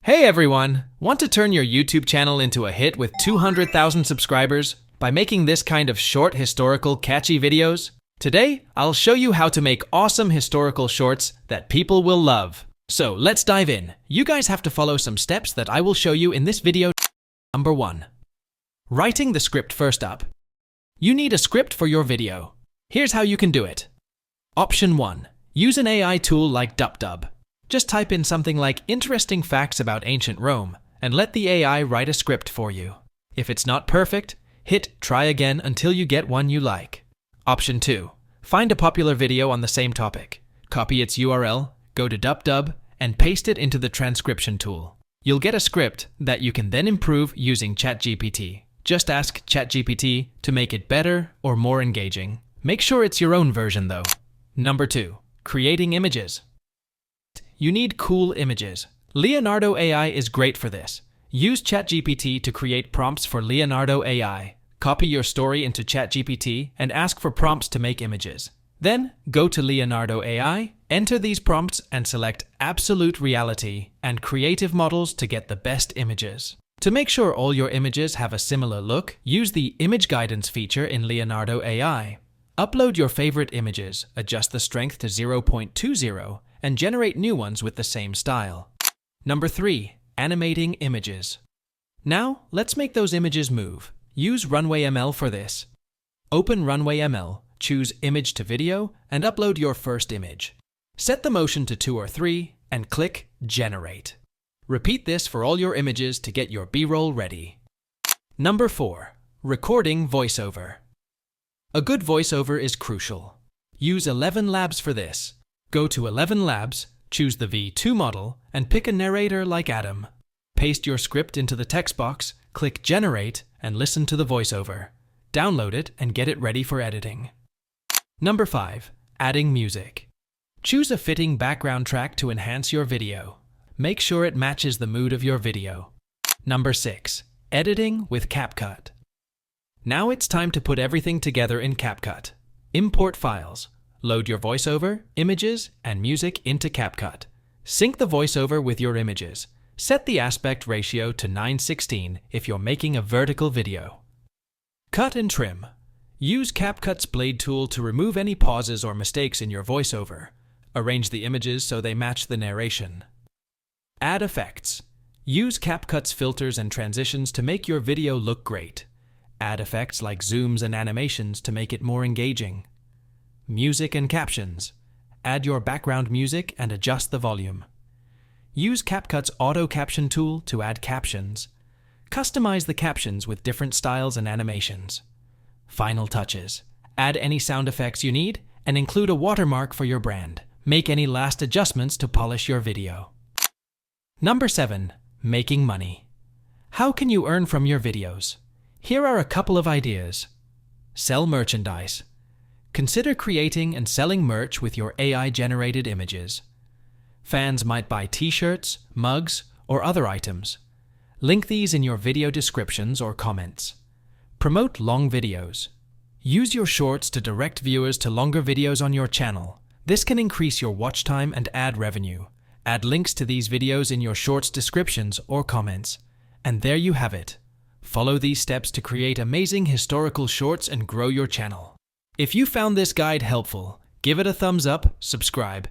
Hey everyone! Want to turn your YouTube channel into a hit with 200,000 subscribers by making this kind of short, historical, catchy videos? Today, I'll show you how to make awesome historical shorts that people will love. So let's dive in. You guys have to follow some steps that I will show you in this video. Number 1. Writing the script first up. You need a script for your video. Here's how you can do it. Option 1. Use an AI tool like DupDub. Just type in something like interesting facts about ancient Rome and let the AI write a script for you. If it's not perfect, hit try again until you get one you like. Option 2. Find a popular video on the same topic. Copy its URL, go to DupDub, and paste it into the transcription tool. You'll get a script that you can then improve using ChatGPT. Just ask ChatGPT to make it better or more engaging. Make sure it's your own version though. Number 2. Creating images. You need cool images. Leonardo AI is great for this. Use ChatGPT to create prompts for Leonardo AI. Copy your story into ChatGPT and ask for prompts to make images. Then, go to Leonardo AI, enter these prompts and select Absolute Reality and Creative Models to get the best images. To make sure all your images have a similar look, use the Image Guidance feature in Leonardo AI. Upload your favorite images, adjust the strength to 0.20, and generate new ones with the same style. Number 3. Animating images. Now, let's make those images move. Use Runway ML for this. Open Runway ML, choose Image to Video, and upload your first image. Set the motion to 2 or 3, and click Generate. Repeat this for all your images to get your B-roll ready. Number 4. Recording voiceover. A good voiceover is crucial. Use ElevenLabs for this. Go to ElevenLabs, choose the V2 model, and pick a narrator like Adam. Paste your script into the text box, click Generate, and listen to the voiceover. Download it and get it ready for editing. Number 5. Adding music. Choose a fitting background track to enhance your video. Make sure it matches the mood of your video. Number 6. Editing with CapCut. Now it's time to put everything together in CapCut. Import files. Load your voiceover, images, and music into CapCut. Sync the voiceover with your images. Set the aspect ratio to 9:16 if you're making a vertical video. Cut and trim. Use CapCut's blade tool to remove any pauses or mistakes in your voiceover. Arrange the images so they match the narration. Add effects. Use CapCut's filters and transitions to make your video look great. Add effects like zooms and animations to make it more engaging. Music and captions. Add your background music and adjust the volume. Use CapCut's Auto Caption tool to add captions. Customize the captions with different styles and animations. Final touches. Add any sound effects you need and include a watermark for your brand. Make any last adjustments to polish your video. Number 7. Making money. How can you earn from your videos? Here are a couple of ideas. Sell merchandise. Consider creating and selling merch with your AI-generated images. Fans might buy t-shirts, mugs, or other items. Link these in your video descriptions or comments. Promote long videos. Use your shorts to direct viewers to longer videos on your channel. This can increase your watch time and ad revenue. Add links to these videos in your shorts descriptions or comments. And there you have it. Follow these steps to create amazing historical shorts and grow your channel. If you found this guide helpful, give it a thumbs up, subscribe,